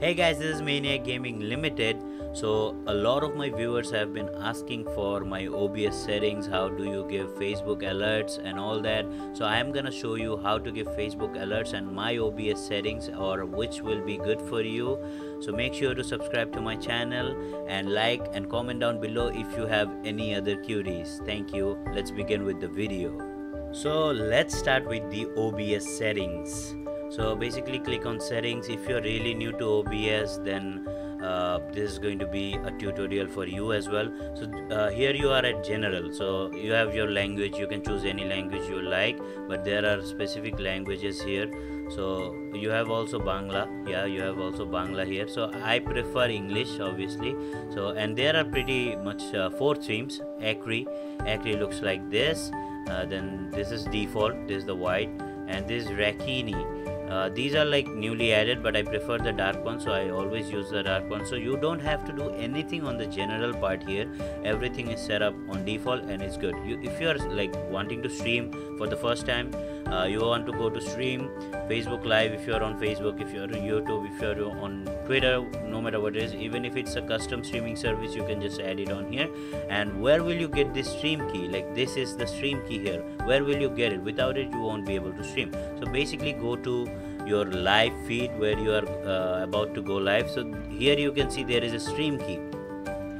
Hey guys, this is Maniac Gaming Limited. So a lot of my viewers have been asking for my OBS settings, how do you give Facebook alerts and all that. So I am gonna show you how to give Facebook alerts and my OBS settings, or which will be good for you. So make sure to subscribe to my channel and like and comment down below if you have any other queries. Thank you. Let's begin with the video. So let's start with the OBS settings. So basically click on settings. If you're really new to OBS, then this is going to be a tutorial for you as well. So here you are at general, so you have your language. You can choose any language you like, but there are specific languages here. So you have also Bangla, you have also Bangla here. So I prefer English, obviously. So and there are pretty much 4 themes. Acri looks like this. Then this is default, this is the white, and this is Rakini. These are like newly added, but I prefer the dark one, so I always use the dark one. So you don't have to do anything on the general part here. Everything is set up on default and it's good. If you are like wanting to stream for the first time, you want to go to stream Facebook Live, if you are on Facebook, if you are on YouTube, if you are on Twitter, no matter what it is, even if it's a custom streaming service, you can just add it on here. And where will you get this stream key? Like, this is the stream key here. Where will you get it? Without it, you won't be able to stream. So basically go to your live feed where you are about to go live. So here you can see there is a stream key.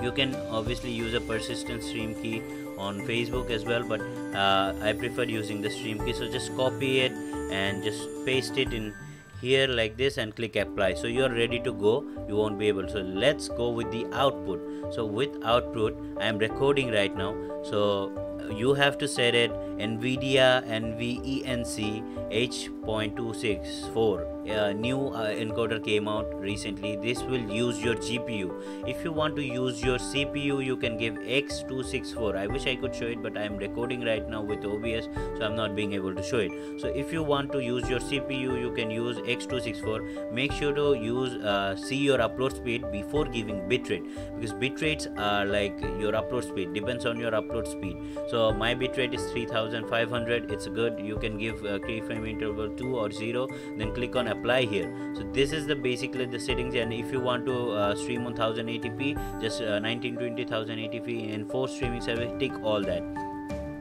You can obviously use a persistent stream key on Facebook as well, but I prefer using the stream key. So just copy it and just paste it in here like this and click apply. So you are ready to go. You won't be able. So let's go with the output. So with output, I am recording right now. So you have to set it NVIDIA NVENC H.264. New encoder came out recently. This will use your GPU. If you want to use your CPU, you can give X264. I wish I could show it, but I am recording right now with OBS, so I'm not being able to show it. So if you want to use your CPU, you can use X264. Make sure to use see your upload speed before giving bitrate, because bitrates are like your upload speed, depends on your upload speed. So my bitrate is 3500. It's good. You can give keyframe interval 2 or 0, then click on apply here. So this is the basically the settings. And if you want to stream on 1080p, just 1920 1080p in 4 streaming service, tick all that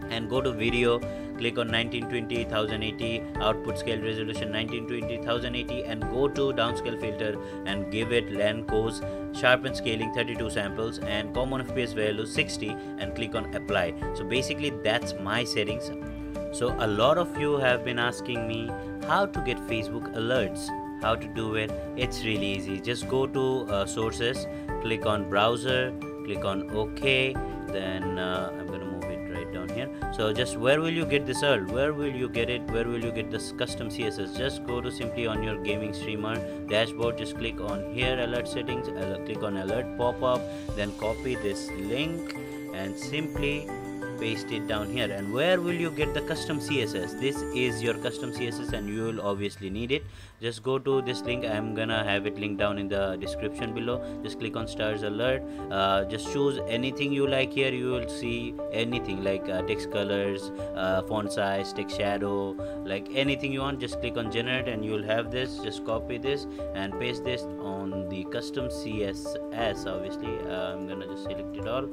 and go to video, click on 1920 1080, output scale resolution 1920 1080, and go to downscale filter and give it LAN cores, sharpen scaling 32 samples, and common FPS value 60, and click on apply. So basically that's my settings. So a lot of you have been asking me how to get Facebook alerts, how to do it. It's really easy. Just go to sources, click on browser, click on OK, then I'm gonna move it right down here. So just where will you get this alert? Where will you get it? Where will you get this custom CSS? Just go to simply on your gaming streamer dashboard, just click on here alert settings, click on alert pop-up, then copy this link and simply paste it down here. And where will you get the custom CSS? This is your custom CSS and you will obviously need it. Just go to this link. I'm gonna have it linked down in the description below. Just click on stars alert, just choose anything you like here. You will see anything like text colors, font size, text shadow, like anything you want. Just click on generate and you will have this. Just copy this and paste this on the custom CSS. Obviously I'm gonna just select it all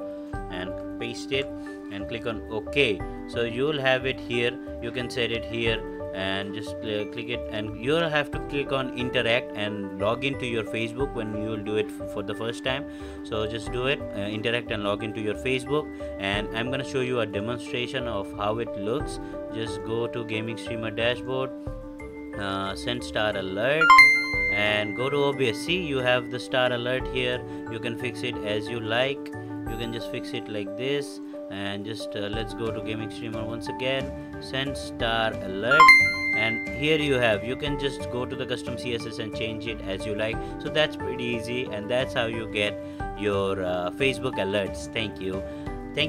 and paste it and click on OK. So you will have it here. You can set it here and just click it, and you'll have to click on interact and log into your Facebook when you will do it for the first time. So just do it, interact and log into your Facebook, and I'm gonna show you a demonstration of how it looks. Just go to gaming streamer dashboard, send star alert, and go to OBS. See, you have the star alert here. You can fix it as you like. You can just fix it like this, and just let's go to gaming streamer once again, send star alert, and here you can just go to the custom CSS and change it as you like. So that's pretty easy, and that's how you get your Facebook alerts. Thank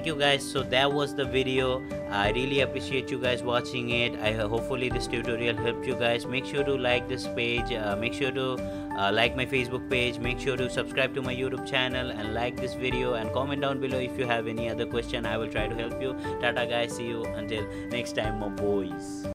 you guys. So that was the video. I really appreciate you guys watching it. Hopefully this tutorial helped you guys. Make sure to like this page, make sure to like my Facebook page, make sure to subscribe to my YouTube channel and like this video, and comment down below if you have any other question. I will try to help you. Tata guys, see you until next time, my boys.